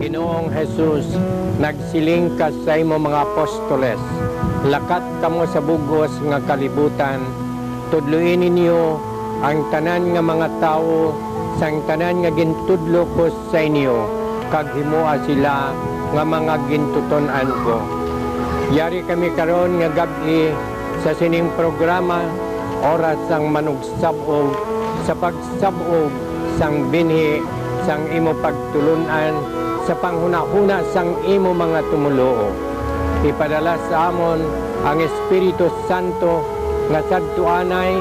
Ginoong Jesus, nagsiling ka sa imo mga apostoles, lakat kamo sa bugos nga kalibutan, tudluin ninyo ang tanan nga mga tao, sang tanan nga gintudlo ko sa inyo, kag himoa sila nga mga gintuton-an ko. Yari kami karon nga gabi sa sining programa, oras sang manugsabog, sa pagsabog sang binhi sang imo pagtulunan, sa panghuna-huna sang imo mga tumuloo. Ipadala sa amon ang Espiritu Santo nga sadtuanay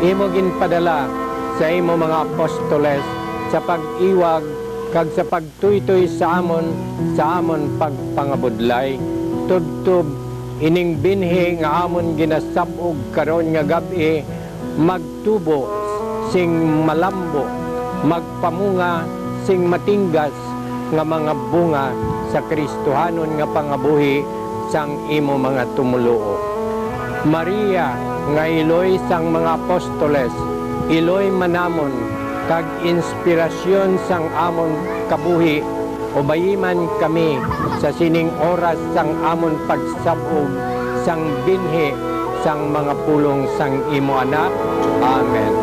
imo ginpadala sa imo mga apostoles sa pag-iwag kag sa pagtuytoy sa amon pagpangabudlay. Tubtub ining binhi nga amon ginasabog karon nga gabi, magtubo sing malambo, magpamunga sing matinggas nga mga bunga sa Kristohanon nga pangabuhi sang imo mga tumuluo. Maria nga iloy sang mga apostoles, iloy manamon kag inspirasyon sang amon kabuhi, ubayiman kami sa sining oras sang amon pagsabog sang binhi sang mga pulong sang imo anak. Amen.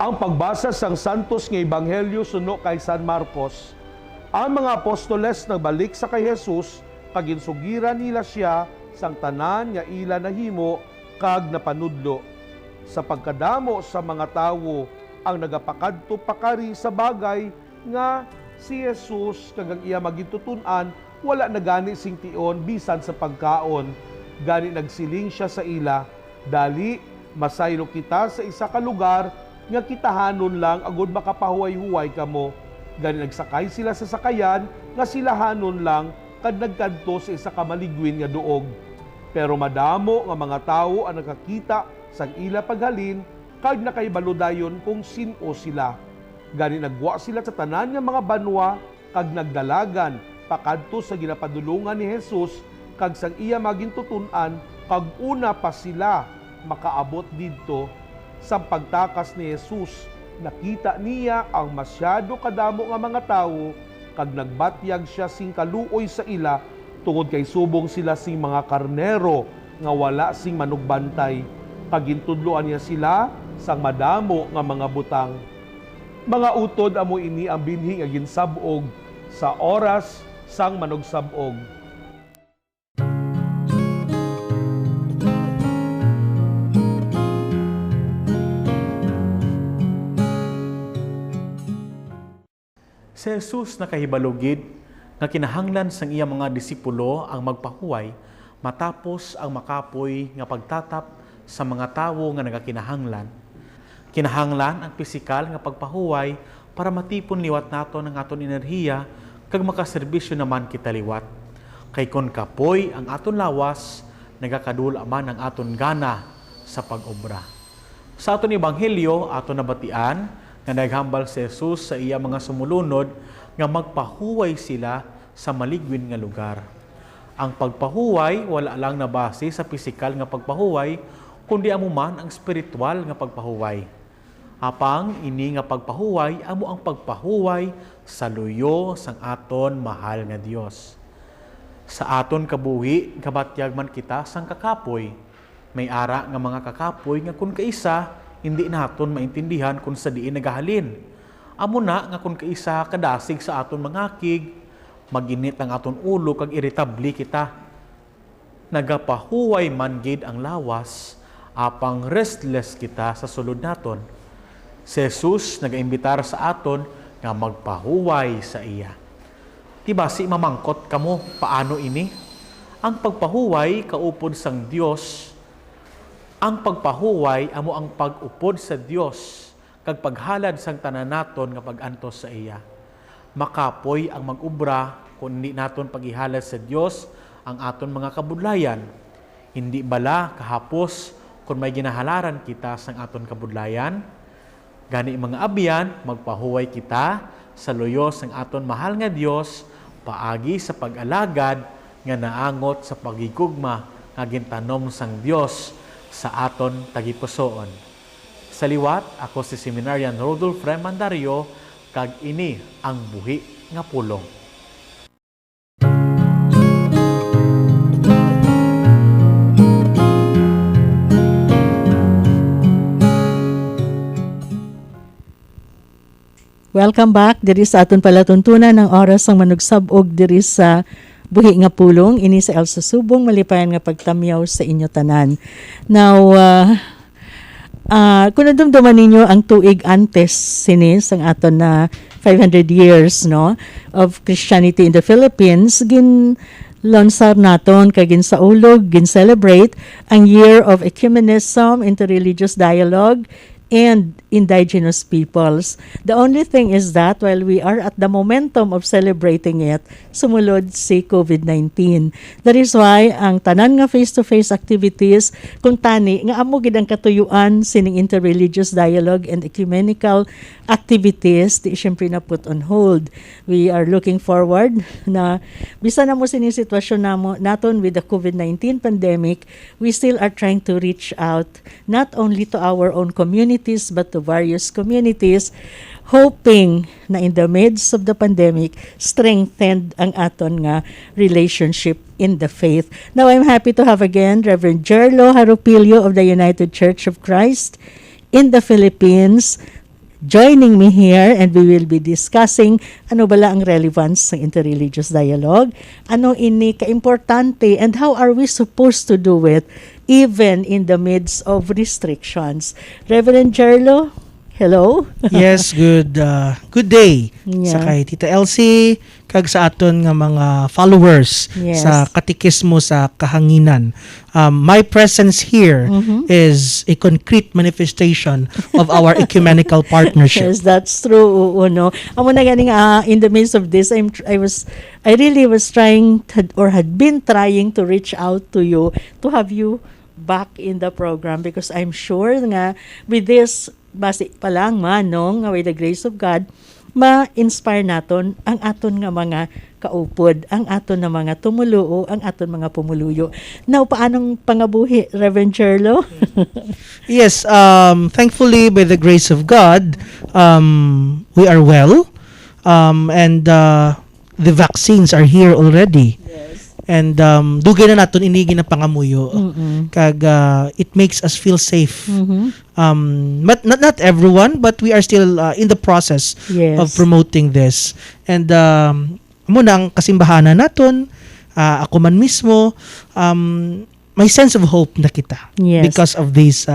Ang pagbasa sang santos nga ebanghelyo suno kay San Marcos, ang mga apostoles nagbalik sa kay Jesus, kag insugiran nila siya sang tanan nga ila nahimo kag napanudlo. Sa pagkadamo sa mga tawo ang nagapakadto pakari sa bagay nga si Jesus kag ang iya magitutunan wala na gani sing tion bisan sa pagkaon. Gani nagsiling siya sa ila, dali masaylo kita sa isa ka lugar nga kitahanon lang agud makapahuway-huway kamo. Gani nagsakay sila sa sakayan nga silahanon lang kad nagkadto sa isa ka maligwin nga duog. Pero madamo nga mga tawo ang nakakita sang ila paghalin kag nakaibaludayon kung sino sila. Gani nagwa sila sa tanan nga mga banwa kag nagdalagan pakadto sa ginapadulungan ni Jesus kag sang iya magintutunan, kag una pa sila makaabot didto. Sa pagtakas ni Jesus, nakita niya ang masyado kadamo nga mga tawo, kag nagbatyag siya sing kaluoy sa ila, tungod kay subong sila sing mga karnero nga wala sing manugbantay. Kag gintudloan niya sila sang madamo nga mga butang. Mga utod amo ini ang binhi nga ginsabog sa oras sang manugsabog. Si Jesus nakahibalugid nga kinahanglan sang iya mga disipulo ang magpahuway matapos ang makapoy nga pagtatap sa mga tawo nga nagakinahanglan. Kinahanglan ang pisikal nga pagpahuway para matipon liwat nato ng aton enerhiya kag makaserbisyo naman kita liwat. Kay kon kapoy ang aton lawas, nagakadula man ang aton gana sa pag-obra. Sa aton ebanghelyo aton nabatian nga naghambal si Jesus sa iya mga sumulunod nga magpahuway sila sa maligwin nga lugar. Ang pagpahuway wala lang na base sa pisikal nga pagpahuway, kundi amo man ang spiritual nga pagpahuway. Apang ini nga pagpahuway amo ang pagpahuway sa luyo sang aton mahal nga Dios. Sa aton kabuhi, kabatyag man kita sang kakapoy. May ara nga mga kakapoy nga kun kaisa hindi naton maintindihan kung sa diin nagahalin. Amo na nga kung kaisa kadasig sa aton mangakig, maginit ang aton ulo kag irritable kita. Nagapahuway man gid ang lawas, apang restless kita sa sulod naton. Si Jesus nagaimbitar sa aton nga magpahuway sa iya. Diba si mamangkot kamo paano ini? Ang pagpahuway kaupod sang Dios. Ang pagpahuway amo ang pag-upod sa Dios kag paghalad sang tanan naton nga pag-antos sa iya. Makapoy ang mag-ubra kung hindi naton paghihalad sa Dios ang aton mga kabudlayan. Hindi bala kahapos kung may ginahalaran kita sang aton kabudlayan? Gani mga abyan, magpahuway kita sa luyos ng aton mahal nga Dios paagi sa pag-alagad nga naangot sa pagigugma nga gintanom sang Dios sa aton tagipusoon. Sa liwat, ako si Seminarian Rodolph Remandario, kag ini ang buhi nga pulong. Welcome back diri sa aton palatuntunan ng oras ang manugsabog diri sa buhi nga pulong ini sa Elsa Subong malipayan nga pagtamyaw sa inyo tanan. Now kung nadumduman ninyo ang tuig antes sinis ang aton na 500 years no of Christianity in the Philippines, lansar naton kag ginsaulog, gin-celebrate ang Year of Ecumenism, Interreligious Dialogue, and indigenous peoples. The only thing is that while we are at the momentum of celebrating it, sumulod si COVID-19. That is why ang tanan nga face-to-face activities, kung tani, nga amo gid ang katuyuan sining interreligious dialogue and ecumenical activities, di syempre na put on hold. We are looking forward na bisan na mo sining sitwasyon naton with the COVID-19 pandemic, we still are trying to reach out not only to our own communities but to various communities, hoping na in the midst of the pandemic, strengthened ang aton nga relationship in the faith. Now, I'm happy to have again Reverend Jerlo Harupilio of the United Church of Christ in the Philippines joining me here, and we will be discussing ano bala ang relevance ng interreligious dialogue, ano ini ka-importante, and how are we supposed to do it even in the midst of restrictions. Reverend Jerlo, hello. Yes, good day Yeah. sa kay Tita Elsie kag sa aton nga mga followers Yes. sa katikismo sa kahanginan. My presence here is a concrete manifestation of our ecumenical partnership. Yes, that's true. No. Amo na ganing in the midst of this, I really was trying to, or had been trying to reach out to you to have you back in the program, because I'm sure nga with this basi pa lang manong nga with the grace of God, ma-inspire naton ang aton nga mga kaupod, ang aton na mga tumuluo, ang aton mga pumuluyo. Now, paanong pangabuhi, Reverend Jerlo? Yes, thankfully by the grace of God, we are well, and the vaccines are here already. And dugay na naton inigi na pangamuyo. Kag it makes us feel safe. But not everyone, but we are still in the process Yes. of promoting this. And muna ang kasimbahanan naton, ako man mismo, may sense of hope na kita Yes. because of this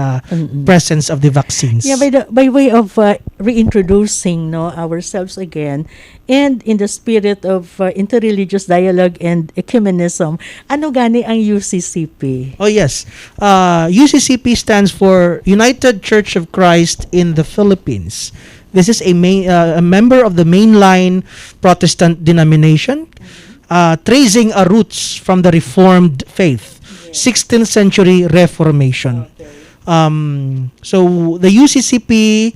presence of the vaccines. Yeah, by way of reintroducing ourselves again, and in the spirit of interreligious dialogue and ecumenism, ano gani ang UCCP? Oh yes. UCCP stands for United Church of Christ in the Philippines. This is a member of the mainline Protestant denomination, tracing our roots from the Reformed faith, 16th century Reformation. So the UCCP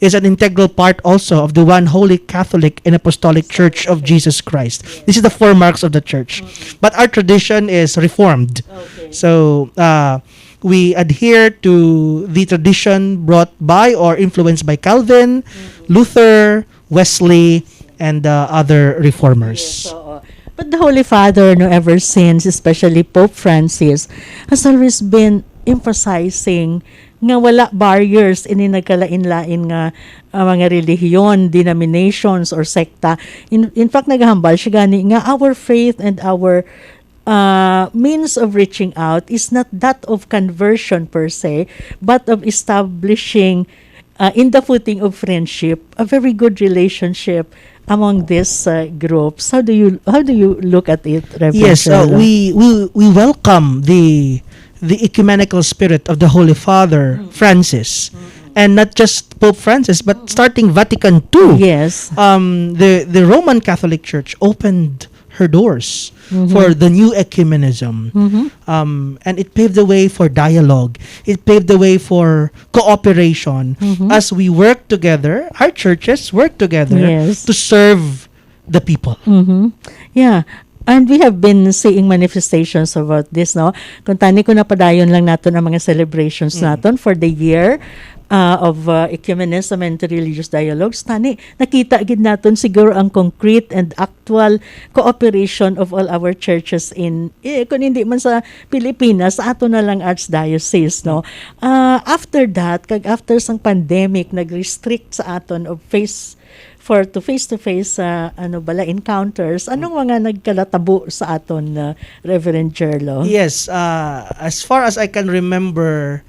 is an integral part also of the one holy Catholic and Apostolic Church of Jesus Christ. This is the four marks of the church. But our tradition is Reformed. So we adhere to the tradition brought by or influenced by Calvin, Luther, Wesley, and other reformers. But the Holy Father, ever since, especially Pope Francis, has always been emphasizing nga wala barriers ini nagkalain-lain nga mga relihiyon, denominations, or sekta. In fact, naghambal siya gani nga our faith and our means of reaching out is not that of conversion per se, but of establishing in the footing of friendship a very good relationship among these groups. How do you look at it, Reverend? Yes, Jerlo? we welcome the ecumenical spirit of the Holy Father Francis, and not just Pope Francis, but starting Vatican II. Yes. The Roman Catholic Church opened her doors for the new ecumenism. And it paved the way for dialogue. It paved the way for cooperation as we work together, our churches work together Yes. to serve the people. Yeah. And we have been seeing manifestations about this, no? Kung tani ko napadayon lang naton ang mga celebrations naton for the year of ecumenism and religious dialogues, tani nakita gid naton siguro ang concrete and actual cooperation of all our churches in kung hindi man sa Pilipinas, sa ato na lang archdiocese, no? After that, after sang pandemic, nag-restrict sa aton of face-to-face encounters. Anong mga nagkalatabo sa aton, Reverend Jerlo? Yes, as far as I can remember,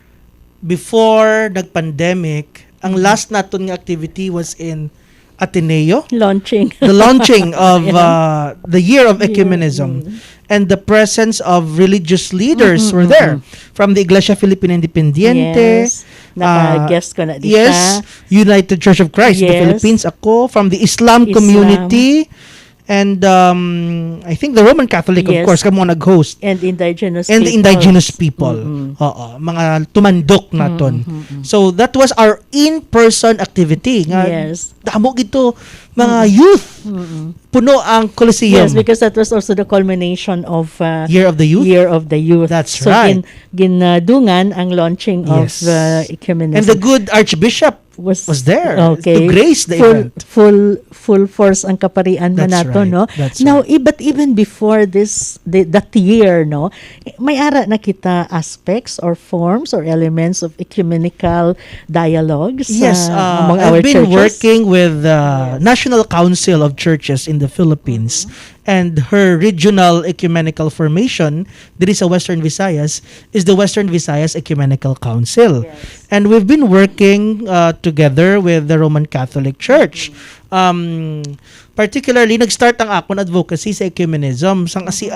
before nag-pandemic, ang last naton nga activity was in Ateneo. Launching. The launching of the Year of Ecumenism. And the presence of religious leaders were there. From the Iglesia Filipina Independiente. Yes. Naka-guest ko na dito. Yes. United Church of Christ in the Yes. Philippines. Ako. From the Islam community. And I think the Roman Catholic, of Yes. course, kamo nag-host. And indigenous And the indigenous people. people. Oo, mga tumandok naton. So that was our in-person activity. Nga, Yes. damo gito mga youth. Puno ang Coliseum. Yes, because that was also the culmination of Year of the Youth. Year of the Youth. That's so right. ginadungan ang launching Yes. of ecumenism. And the good Archbishop was there to grace the event. Full force ang kaparian na That's nato, right. no? That's Now, but even before that year, no, may ara na kita aspects or forms or elements of ecumenical dialogues Yes, among our I've been churches. working with the National Council of Churches in the Philippines and her regional ecumenical formation, diri sa Western Visayas, is the Western Visayas Ecumenical Council. And we've been working together with the Roman Catholic Church. Particularly, nag-start ang akon advocacy sa ecumenism sang si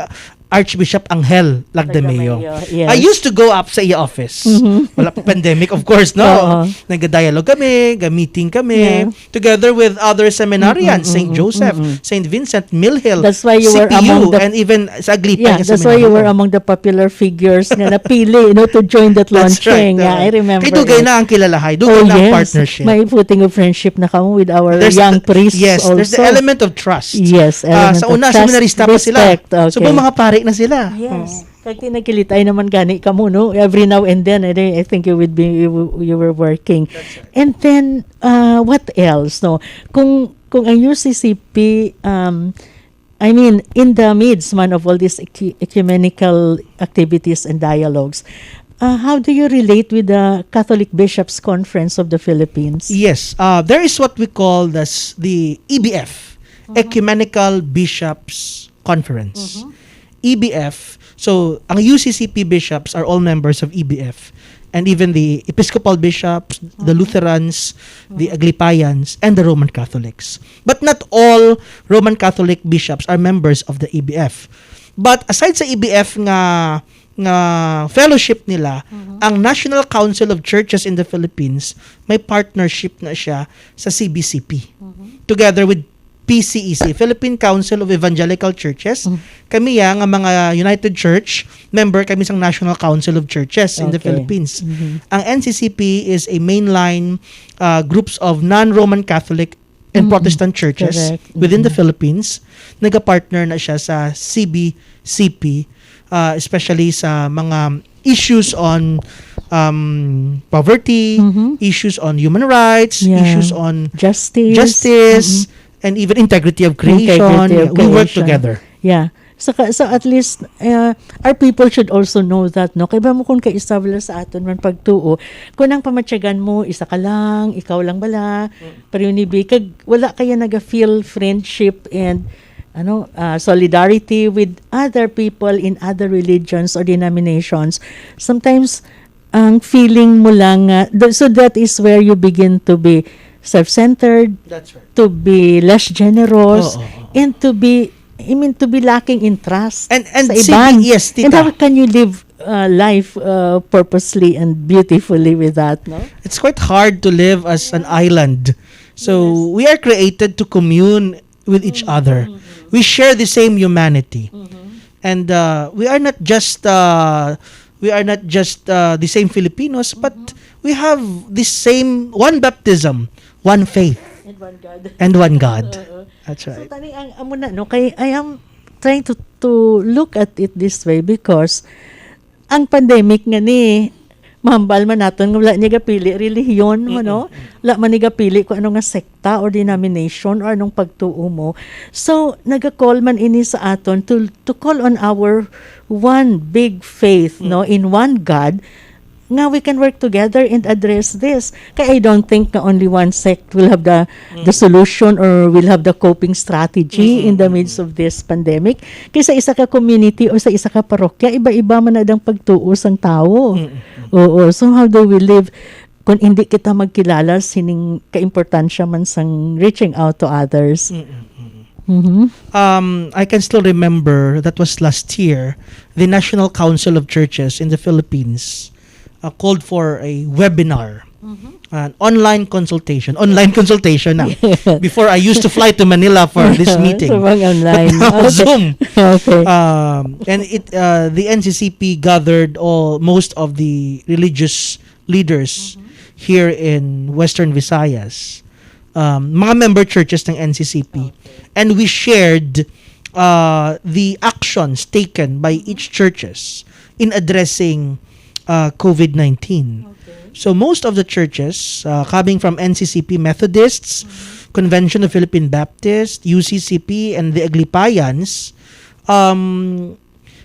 Archbishop Angel Lagdameo. Yes. I used to go up sa iya office. Wala pa pandemic, of course, no? Oo. Nag-dialogue kami, meeting kami, Yeah. together with other seminarians, St. Joseph, St. Vincent, Mill Hill, That's why you were CPU, among the- and even sa Aglipa. Yeah, that's why you were among the popular figures na napili, to join that That's right. launching. Yeah, I remember. Kay dugay it. na ang kilalahay, dugay na ang partnership. May footing of friendship na kamo with our There's young priests yes, also. there's the element of trust. Yes, element sa of una, trust, seminarista pa sila. respect, So, okay. mga pare na sila. Yes. Kag tinagilitay naman gani kamo, no? Every now and then, I think you were working. And then, what else, no? Kung ang UCCP, I mean, in the midst man of all these ecumenical activities and dialogues, how do you relate with the Catholic Bishops' Conference of the Philippines? Yes, there is what we call the EBF, Ecumenical Bishops Conference. EBF, so ang UCCP bishops are all members of EBF, and even the Episcopal bishops, the Lutherans, the Aglipayans, and the Roman Catholics. But not all Roman Catholic bishops are members of the EBF. But aside sa EBF nga fellowship nila, ang National Council of Churches in the Philippines may partnership na siya sa CBCP. Together with PCEC, Philippine Council of Evangelical Churches. Kami nga mga United Church, member kami sa National Council of Churches in the Okay. Philippines. Ang NCCP is a mainline groups of non-Roman Catholic and Protestant churches Correct. within the Philippines. Nag-partner na siya sa CBCP, especially sa mga issues on poverty, issues on human rights, Yeah. issues on Justice. and even integrity of creation. Integrity of We work creation. together. Yeah. So at least our people should also know that, no, kay ba mo kung ka-establish sa aton man pagtuo, kung ang pamatyagan mo isa ka lang, ikaw lang bala, pero kag wala kaya naga-feel friendship and solidarity with other people in other religions or denominations. Sometimes ang feeling mo lang so that is where you begin to be self-centered, That's right. to be less generous, Oo. and to be lacking in trust And sa sige, iban. yes, And tita. how can you live life purposely and beautifully with that, no? It's quite hard to live as an island. So we are created to commune with each other. We share the same humanity. And we are not just the same Filipinos, but we have the same one baptism, one faith, And one God. and one God. That's So right. tani ang amo na no kay I am trying to look at it this way because ang pandemic nga ni mahambal man naton nga wala niya gapili relihiyon mo no, wala man niya gapili kung ano nga sekta or denomination or anong pagtuo mo. So naga-call man ini sa aton to call on our one big faith no in one God. Now we can work together and address this. Kaya I don't think na only one sect will have the solution or will have the coping strategy in the midst of this pandemic. Kaya sa isa ka community o sa isa ka parokya, iba-iba man na ang pagtuos ang tao. Oo. So how do we live kung hindi kita magkilala sining kaimportansya man sang reaching out to others? I can still remember that was last year, the National Council of Churches in the Philippines called for a webinar, an online consultation na. Before I used to fly to Manila for this meeting. So, online. But now, Zoom. Okay. And the NCCP gathered most of the religious leaders here in Western Visayas, mga member churches ng NCCP, and we shared the actions taken by each churches in addressing COVID-19. So most of the churches coming from NCCP Methodists, Convention of Philippine Baptists, UCCP, and the Aglipayans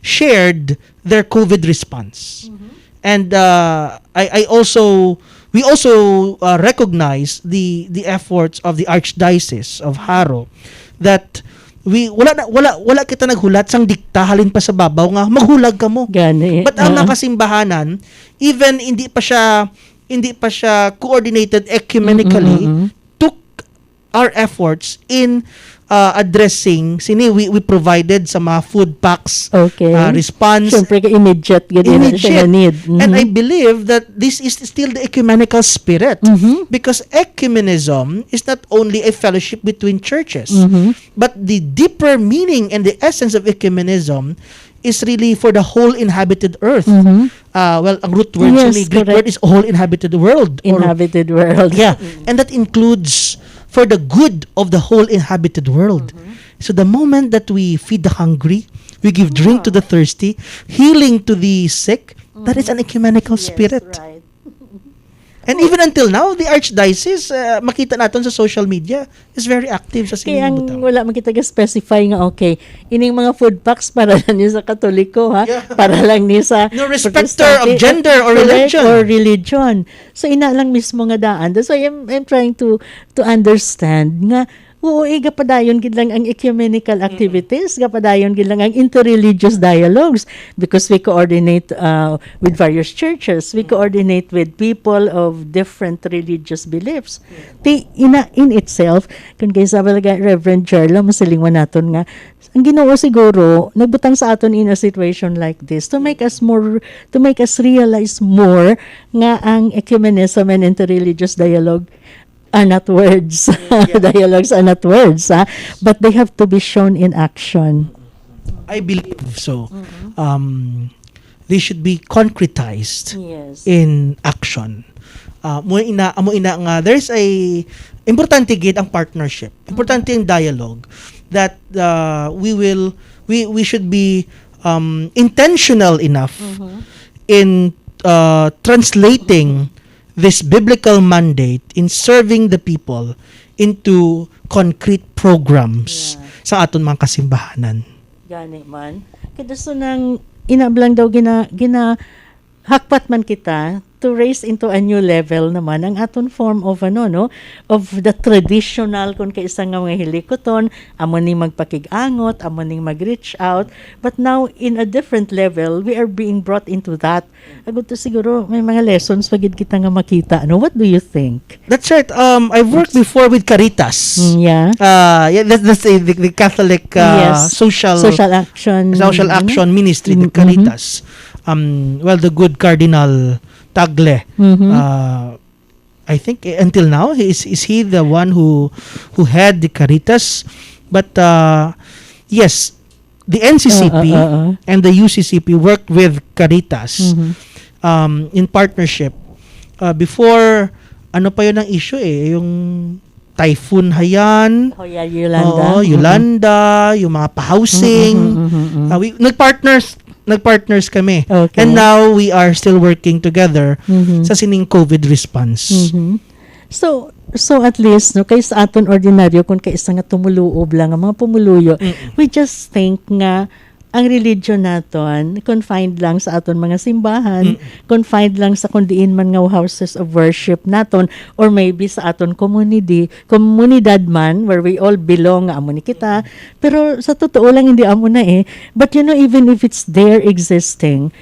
shared their COVID response. And we also recognize the efforts of the Archdiocese of Haro that wala kita naghulat sang dikta halin pa sa babaw nga maghulag ka mo. Gani. But ang mga simbahanan, even hindi pa siya coordinated ecumenically, took our efforts in addressing we provided sa mga food packs Okay. response. Siyempre, immediate. Ganyan na siya Immediate. need. And I believe that this is still the ecumenical spirit, because ecumenism is not only a fellowship between churches, but the deeper meaning and the essence of ecumenism is really for the whole inhabited earth. Well, ang root word Yes, ni Greek correct. word is whole inhabited world. Inhabited world. Yeah, and that includes for the good of the whole inhabited world. So the moment that we feed the hungry, we give drink to the thirsty, healing to the sick, that is an ecumenical spirit. Right. And even until now, the Archdiocese, makita natin sa social media, is very active sa Kaya ang Sinimbutang. wala man kita specify nga okay, ining mga food packs para lang ni sa Katoliko ha, Yeah. para lang ni sa No respecter Protestante, of gender or correct, religion. or religion. So ina lang mismo nga daan. That's why I'm trying to understand nga oo, gapadayon gid lang ang ecumenical activities, gapadayon gid lang ang interreligious dialogues because we coordinate with various churches, we coordinate with people of different religious beliefs. In itself, kung kay sabi lang Reverend Jerla, masilingwan naton nga, ang Ginoo siguro, nagbutang sa aton in a situation like this to make us realize more nga ang ecumenism and interreligious dialogue are not words. Dialogues are not words, but they have to be shown in action. I believe so. They should be concretized Yes. in action. Amo ina nga there's a importante gid ang partnership. Importante ang dialogue that we should be intentional enough in translating this biblical mandate in serving the people into concrete programs sa aton mga kasimbahanan. Gani man. Kada so nang inablang daw gina hakpat man kita to raise into a new level naman ang aton form of of the traditional kung kaisa nga mga hilikoton, amo ni magpakig-angot, amo ning mag-reach out, but now in a different level we are being brought into that. Agud to siguro may mga lessons pagid kita nga makita. What do you think? That's right. I've worked before with Caritas. Yeah. That's the Catholic Yes. social action ministry, the Caritas. Well, the good Cardinal Tagle. I think until now is he the one who had the Caritas, but yes, the NCCP and the UCCP worked with Caritas in partnership. Before, ano pa yun ang issue yung Typhoon Haiyan, Oh, yeah, Yolanda. Yolanda, yung mga pa-housing. Nagpartners kami. Okay. And now, we are still working together sa sining COVID response. So at least no kay sa aton ordinaryo kung kay isa nga tumuluob lang ang mga pumuluyo, we just think nga ang religion naton confined lang sa aton mga simbahan, confined lang sa kundiin man nga houses of worship naton, or maybe sa aton komunidad man where we all belong nga amo ni kita. Pero sa totoo lang hindi amo na but even if it's there existing,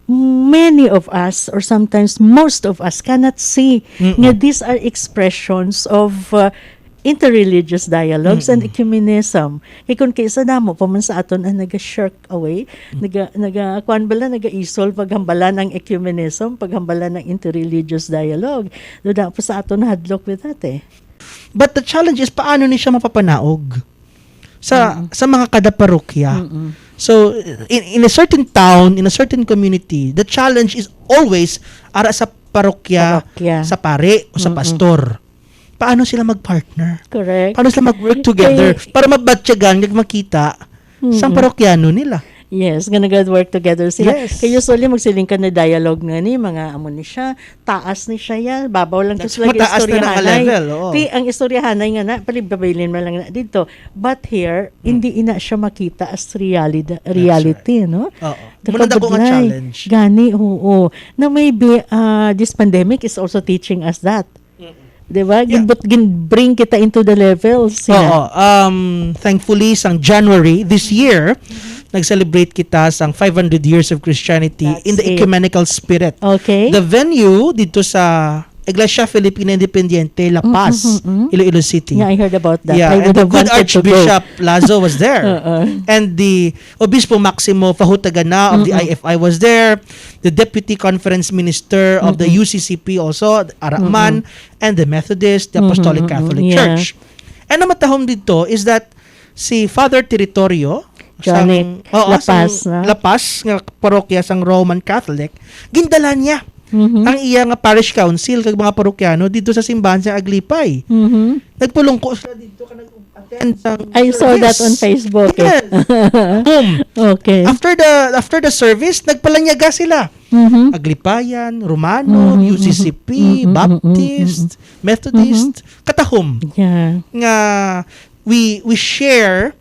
many of us, or sometimes most of us, cannot see nga these are expressions of interreligious dialogues and ecumenism. Kung kaysa damo pa man sa aton ang naga-shirk away, naga-isol paghambalan ng ecumenism, paghambalan ng interreligious dialogue. Doon po sa aton hadlock with that But the challenge is, paano ni siya mapapanaog sa mga kada parokya? So, in a certain town, in a certain community, the challenge is always ara sa parokya, sa pare o sa pastor. Paano sila mag-partner? Correct. Paano sila mag-work together para mabatyagan, makita sa parokyano nila? Yes, gonna work together sila. Yes. Kaya usually magsiling ka na dialogue nga ni mga amo ni siya, taas ni siya ya, babaw lang to sila mataas na naka-level, oo. Ti ang istoryahanay nga na palibabайлin man lang na dito. But here, hindi ina siya makita as reality, no? Oo. Muna na ko nga challenge. Gani, oo. Na maybe this pandemic is also teaching us that. Diba? Yeah. Bring kita into the levels. Thankfully, sang January this year, nag-celebrate kita sang 500 years of Christianity in the ecumenical spirit. Okay. The venue dito sa Iglesia Filipina Independiente, La Paz, Iloilo City. Yeah, I heard about that. Yeah, I and would the have good wanted to go. Archbishop Lazo was there. And the Obispo Maximo Fahutagana of the IFI was there. The Deputy Conference Minister of the UCCP also, Araman, and the Methodist, the Apostolic Catholic Church. And ang matahom dito is that si Father Territorio, Johnny Lapas, Lapas, nga parokya sang Roman Catholic, gindala niya ang iya nga parish council kag mga parokyano dito sa simbahan sa Aglipay. Nagpulungko sila dito ka nag-attend sa I saw that on Facebook. Yes. Boom. Okay. After the service, nagpalanyaga sila. Aglipayan, Romano, UCCP, Baptist, Methodist, katahom. Yeah. Nga we share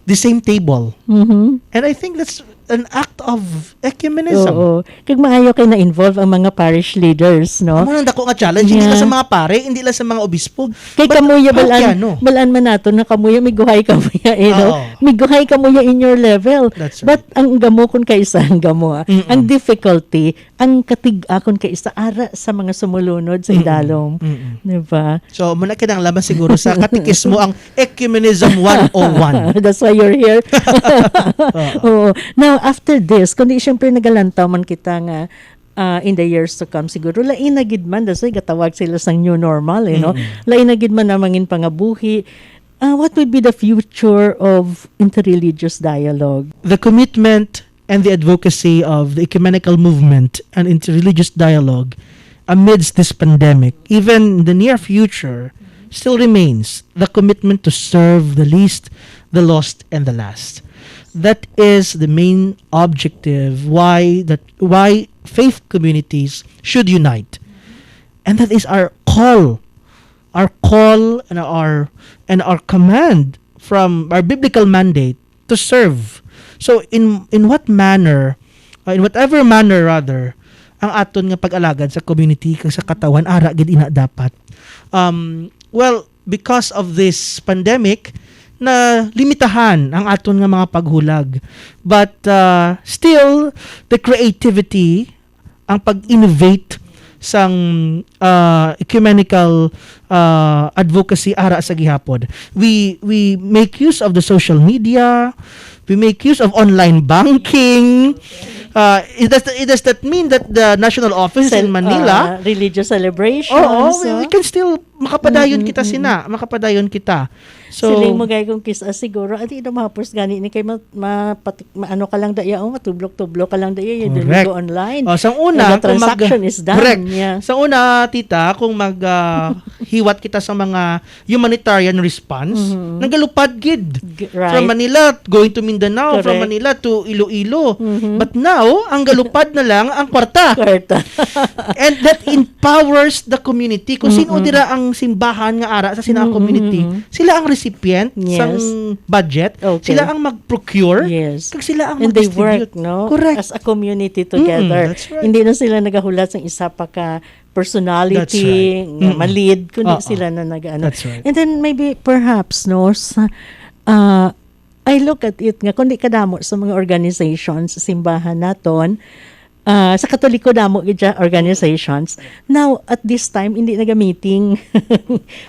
the same table. And I think that's an act of ecumenism. Oo. Kag maayo kay na-involve ang mga parish leaders, no? Amo nang dako nga challenge, hindi lang sa mga pare, hindi lang sa mga obispo. Kay kamuya parokyano. balaan man nato na kamuya miguhay kamuya no? Miguhay kamuya in your level. That's right. But ang gamo kun kay isa ang gamo. Ang difficulty, ang katig-akon kay isa ara sa mga sumulunod sa idalom. Diba? So, muna kinang laman siguro sa katikismo ang Ecumenism 101. That's why you're here. Oo. Now, after this, kundi siyempre nagalantaw man kita nga in the years to come siguro lain na gid man dasay gatawag sila sang new normal no. Lain na gid man namangin pangabuhi. What would be the future of interreligious dialogue? The commitment and the advocacy of the ecumenical movement and interreligious dialogue amidst this pandemic, even in the near future, still remains the commitment to serve the least, the lost, and the last. That is the main objective why faith communities should unite. And that is our call and our command from our biblical mandate to serve. So in whatever manner rather, ang aton nga pag-alagad sa community kag sa katawan ara gid ina dapat. Because of this pandemic, na limitahan ang aton nga mga paghulag. But still, the creativity, ang pag-innovate sang ecumenical advocacy ara sa gihapon. We make use of the social media, we make use of online banking. Does that mean that the national office in Manila religious celebrations? we can still makapadayon kita makapadayon kita. So, Sila mo gay kung kisa siguro at ito mahapos gani ni kay maano ka lang daya matublok-tublok ka lang daya you Correct. go online. sa una, And the transaction is done. Correct. Yeah. Sa una, tita, kung hiwat kita sa mga humanitarian response, nagalupad gid. Right. From Manila going to Mindanao, from Correct. Manila to Iloilo. But now, ang galupad na lang ang kwarta. Kwarta. And that empowers the community. Kung sino dira ang simbahan nga ara sa sinang community, sila ang recipient Yes. sang budget, Okay. sila ang mag-procure, Yes. kag sila ang And they mag-distribute. work, no? Correct. As a community together. That's right. Hindi na sila nagahulat sa isa pa ka personality That's right. nga malid kundi Oo. sila na nag-ano. That's right. And then maybe perhaps no sa I look at it nga kundi kadamo sa mga organizations sa simbahan naton sa Katoliko damo gid organizations now at this time hindi naga-meeting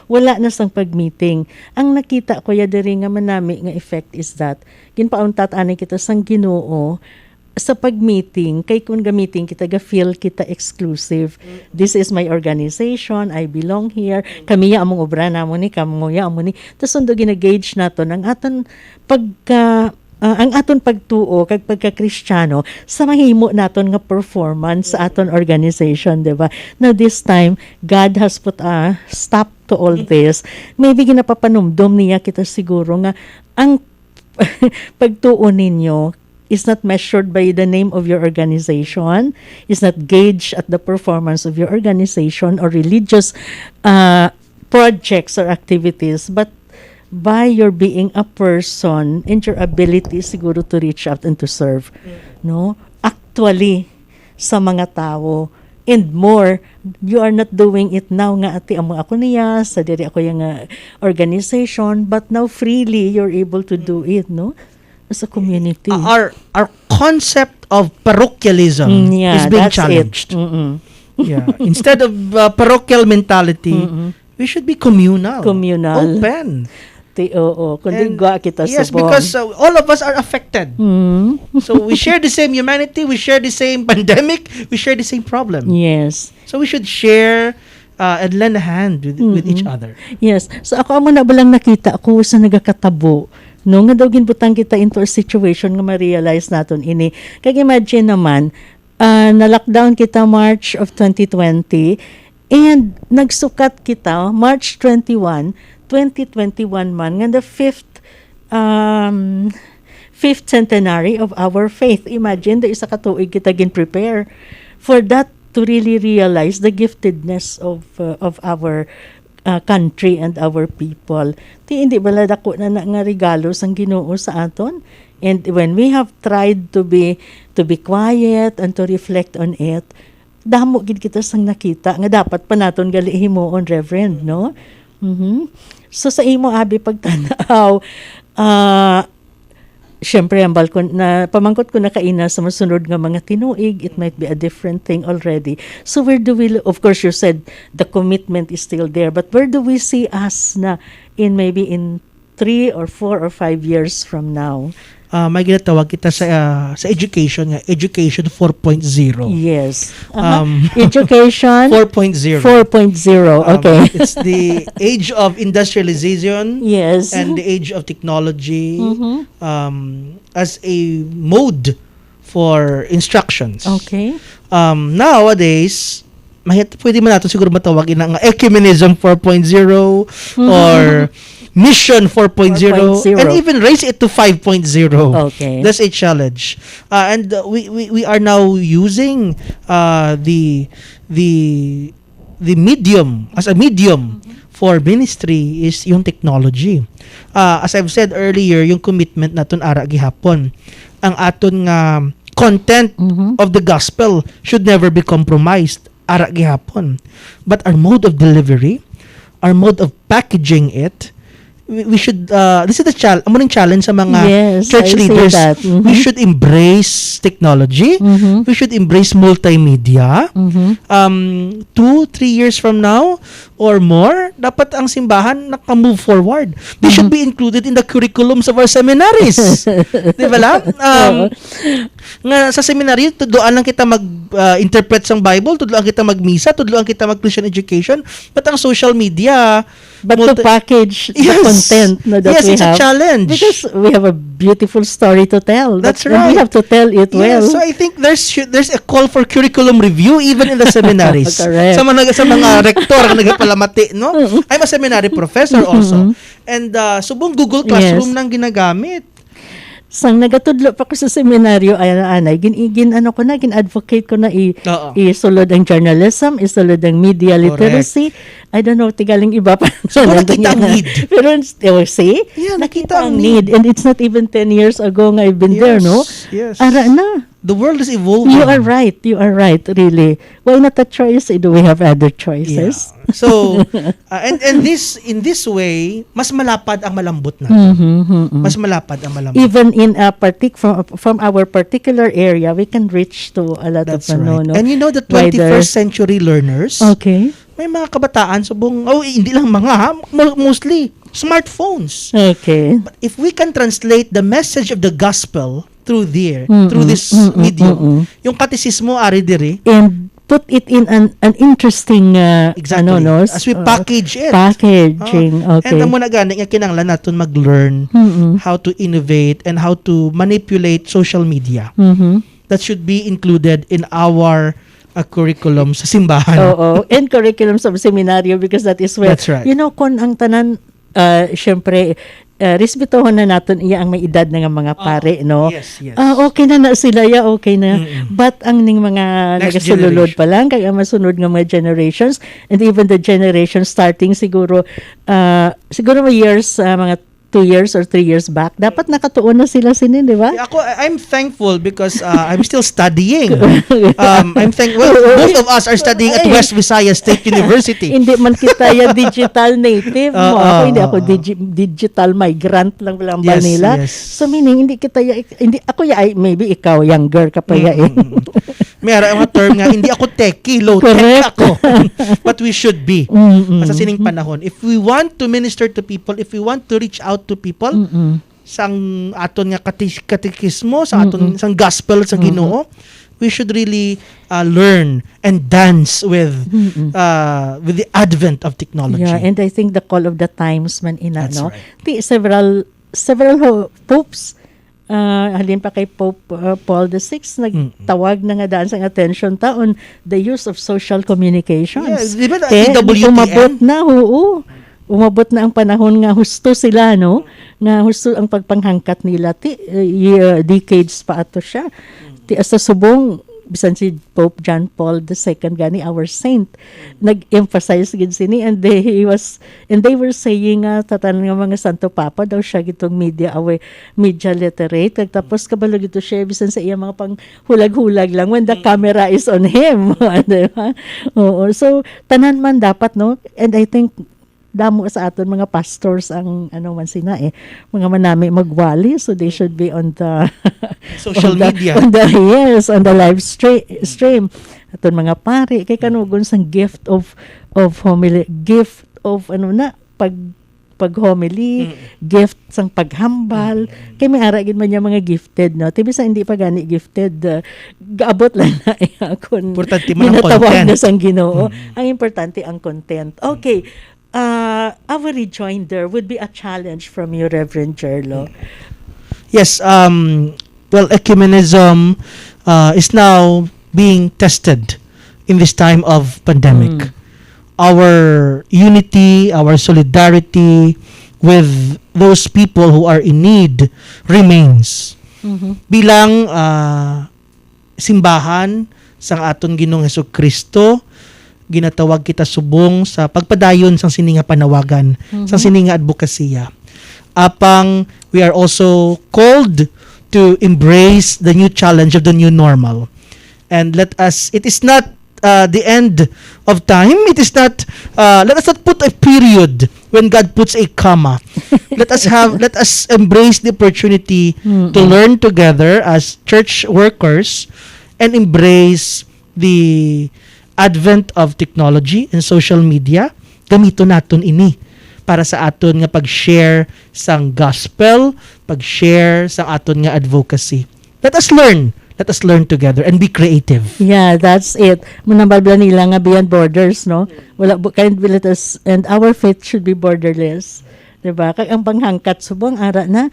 wala na sang pag-meeting ang nakita ko ya diri nga manami nga effect is that ginpauntat ani kita sang Ginoo sa pag-meeting kay kung ga-meeting kita ga-feel kita exclusive this is my organization I belong here kami ya among obra namo ni kamo ya amo ni tas undo gina-gauge naton ang aton pagka ang aton pagtuo kag pagka-Kristiyano sa mahimo naton nga performance sa aton organization, di ba? Now this time, God has put a stop to all this. Maybe ginapapanumdom niya kita siguro nga ang pagtuo ninyo is not measured by the name of your organization, is not gauged at the performance of your organization or religious projects or activities, but by your being a person and your ability siguro to reach out and to serve no actually sa mga tao and more you are not doing it now nga ati amo ako niya sa diri ako yung organization but now freely you're able to do it no as a community Our concept of parochialism is being that's challenged. it. Mm-mm. Yeah. Instead of parochial mentality, we should be communal. Open. Oo, kundi And gwa kita yes, subong. because all of us are affected. So we share the same humanity, we share the same pandemic, we share the same problem. Yes. So we should share and lend a hand with each other. Yes. So ako amo na balang nakita ako sa nagakatabo. No, nga daw ginbutang kita into a situation nga ma-realize naton ini. Kag imagine naman, na-lockdown kita March of 2020 and nagsukat kita March 21, 2021 man nga the fifth centenary of our faith. Imagine, the isa ka tuig kita gin-prepare for that to really realize the giftedness of our country and our people. Hindi bala dako na nga regalo sang Ginoo sa aton. And when we have tried to be quiet and to reflect on it, damo gid kita sang nakita nga dapat pa naton gali himuon, Reverend, no? So sa imo abi pagtanaw, syempre ang balkon na pamangkot ko na kaina sa masunod nga mga tinuig, it might be a different thing already. So where do we, of course you said the commitment is still there, but where do we see us na maybe in 3 or 4 or 5 years from now? May ginatawag kita sa education nga, education 4.0. Yes. Education 4.0. 4.0. Okay. It's the age of industrialization. Yes. And the age of technology as a mode for instructions. Okay. Nowadays, pwede man natin siguro matawag nga ecumenism 4.0 or Mission 4.0 and even raise it to 5.0. Okay. That's a challenge. And we are now using the medium as a medium for ministry is yung technology. As I've said earlier, yung commitment naton ara gihapon. Ang aton nga content of the gospel should never be compromised ara gihapon. But our mode of delivery, our mode of packaging it, we should this is the challenge sa mga Yes, church I see leaders. that. Mhm. We should embrace technology. Mhm. We should embrace multimedia. Mhm. 2-3 years from now or more, dapat ang simbahan naka-move forward. They should be included in the curriculums of our seminaries. Di ba lang? Nga sa seminary, tudloan lang kita mag-interpret ng Bible, tudloan kita mag-misa, tudloan kita mag-Christian education, but ang social media, But to package the content that yes, we it's have. a challenge. Because we have a beautiful story to tell. That's And we right. have to tell it well. So I think there's a call for curriculum review even in the seminaries. Correct. Sa mga rektor ang nagapalamati, no? I'm a seminary professor also. And subong Google Classroom Yes. nang ginagamit. Sang nagatudlo pa ko sa seminaryo, anay, gin-advocate ko na Oo. isulod ang journalism, isulod ang media literacy. I don't know, tigaling iba pa. So, nakita ang need. Pero, see? Yeah, nakita ang need. And it's not even 10 years ago nga I've been there, no? Yes. Ara na. The world is evolving. You are right, really. Why not a choice? Do we have other choices? Yeah. So, and this in this way, mas malapad ang malambot natin. Mas malapad ang malambot. Even in a from our particular area, we can reach to a lot That's of right. no. And you know the 21st Riders. century learners, Okay. may mga kabataan subong, hindi lang mga ha, mostly smartphones. Okay. But if we can translate the message of the gospel through this medium, yung katisismo ari diri, And put it in an interesting exactly, as we package it. packaging. Okay. And amo na gani nga kinahanglan naton mag-learn how to innovate and how to manipulate social media. That should be included in our curriculum sa simbahan. Oo. And curriculums of seminaryo because that is where, That's right. you know, kung ang tanan, syempre, respetuhon na natin iya ang may edad na nga mga pare, no? Yes, yes. Okay na sila, okay na. But ang ning mga Next nagasululod generation. pa lang, kaya masunod nga mga generations, and even the generation starting siguro may years, mga 2 years or 3 years back, dapat nakatuon na sila sinin, di ba? Yeah, I'm thankful because I'm still studying. Both of us are studying at West Visayas State University. Hindi man kita ya digital native mo. Ako hindi ako oo. digital migrant lang Yes, Manila. yes. So meaning hindi kita hindi ako maybe ikaw younger ka pa Mayroon ang term nga, hindi ako techie, low tech Correct. ako. But we should be. Sa sining panahon. If we want to minister to people, if we want to reach out to people, sang aton nga katekismo, sa aton sang gospel sa Ginoo, we should really learn and dance with the advent of technology. Yeah, and I think the call of the times man ina, That's no? right. Several popes halin pa kay Pope Paul VI nagtawag na nga daan sa attention on the use of social communications. Yes, di ba EWTN? EWTN? Umabot na ang panahon nga husto sila, no? Nga husto ang pagpanghangkat nila. Decades pa ato siya. Sa subong, bisan si Pope John Paul II gani, our saint, nag-emphasize gid sini, and they were saying tatan nga mga Santo Papa daw siya gitong media literate. Tapos kabalo gito siya bisan sa iya mga pang hulag-hulag lang when the camera is on him. Diba? Oo. So tanan man dapat, no? And I think damo sa aton mga pastors ang mga manami magwali, so they should be on the Social media. on the live stream aton mga pare kay kanugon sang gift of homily, gift of pag homily, gift sang paghambal, kay may ara gid man niya mga gifted, no? Tibi sa hindi pa gani gifted, gaabot lang na kun Importante man ang ginatawag content. na sang Ginoo. Ang importante ang content. Okay. Our rejoinder would be a challenge from you, Reverend Jerlo. Yes, well, ecumenism is now being tested in this time of pandemic. Our unity, our solidarity with those people who are in need remains. Bilang simbahan sang aton Ginoong Hesukristo, ginatawag kita subong sa pagpadayon sang sininga panawagan, sang sininga advokasya. Apang we are also called to embrace the new challenge of the new normal. And it is not the end of time. It is not, let us not put a period when God puts a comma. Let us embrace the opportunity to learn together as church workers and embrace the advent of technology and social media. Gamito naton ini para sa aton nga pag-share sang gospel, pag-share sang aton nga advocacy. Let us learn together and be creative. Yeah, that's it. Manambabla nila nga beyond borders, no? Wala kind let us, and our faith should be borderless. Diba? Kag ang panghangkat subong ara na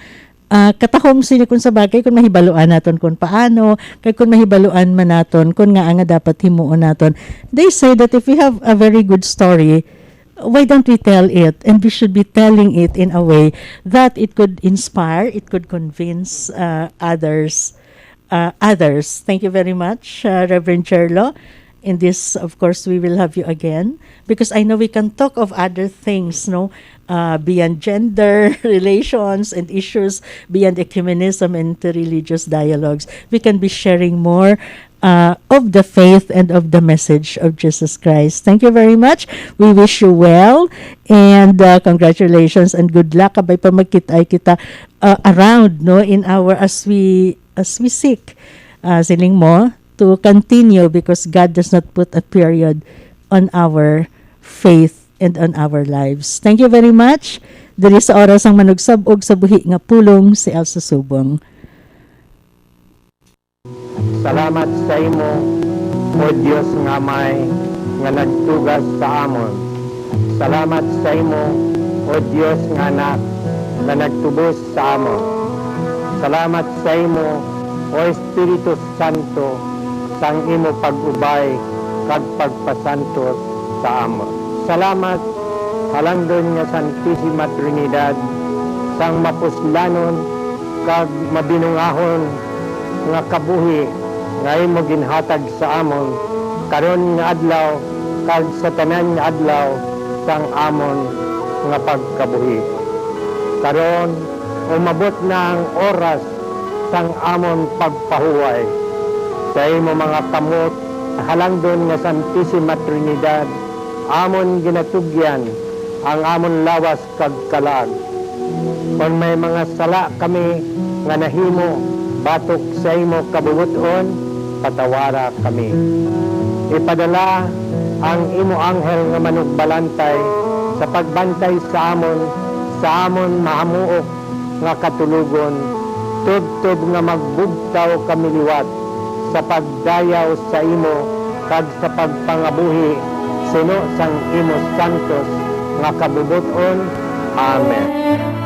katahom sini kun sa bagay kung mahibaluan naton kung paano, kag kung mahibaluan man naton kung nga dapat himuon naton. They say that if we have a very good story, why don't we tell it? And we should be telling it in a way that it could inspire, it could convince others. Thank you very much, Reverend Cherlo. In this, of course, we will have you again because I know we can talk of other things, no, beyond gender relations and issues, beyond ecumenism and interreligious dialogues. We can be sharing more of the faith and of the message of Jesus Christ. Thank you very much. We wish you well and congratulations and good luck. Kabay pa magkita kita around, no, in our as we seek siling mo to continue because God does not put a period on our faith and on our lives. Thank you very much. Diri sa oras ang manugsabog sa buhi nga pulong si Elsa Subong. Salamat sa imo, O Dios nga may nga nagtugas sa amon. Salamat sa imo, O Dios nga anak nga nagtubos sa amon. Salamat sa imo, O Espiritu Santo, sang imo pag-ubay kag pagpasantos sa amon. Salamat halangdon nga Santissima Trinidad, sang mapuslanon kag mabinungahon nga kabuhi nga imo ginhatag sa amon karon nga adlaw kag sa tanan nga adlaw sang amon nga pagkabuhi. Karon umabot na ang oras sang amon pagpahuway sa imo mga kamot halangdon nga Santissima Trinidad, amon ginatugyan ang amon lawas kag kalag. Kung may mga sala kami nga nahimo batok sa imo kabubuton, patawara kami. Ipadala ang imo anghel nga manugbalantay sa pagbantay sa amon mahamuok nga katulugon, tubtob nga magbugtaw kami liwat sa pagdayaw sa imo kag sa pagpangabuhi suno sang imo santos nga kabubuton. Amen.